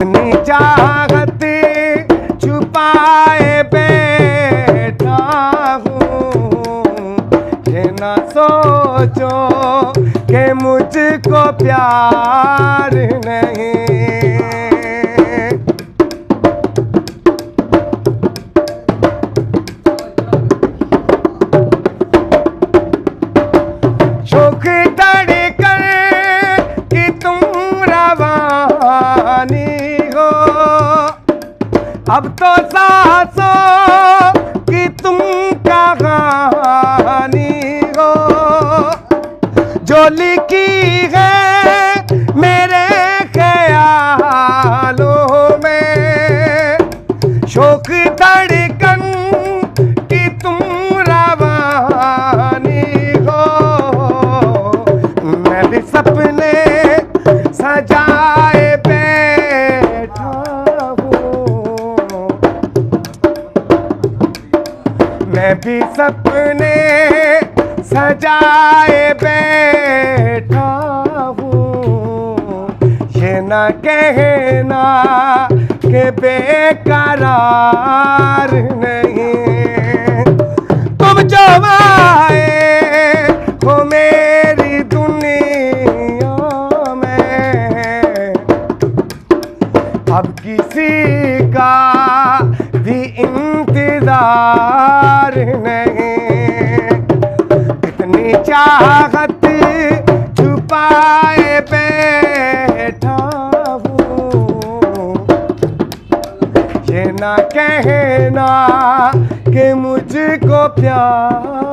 अपनी चाहत छुपाए बैठा हूँ, ये ना सोचो कि मुझको प्यार नहीं। शोक धड़कन कि तुम रवानी हो, अब तो सांसों कि तुम कहानी हो, जो लिखी है मेरे ख्यालों में। शोक धड़कन कि तुम रवानी हो, मैं भी सपने सजाए बैठा हूँ, मैं भी सपने सजाए बैठा हूँ। ये न कहना कि बेकरार नहीं, तुम जो आए हो मेरी दुनिया में, अब किसी का भी इंतजार नहीं। इतनी चाहत छुपाए बैठा हूँ, ये ना कहना कि मुझको प्यार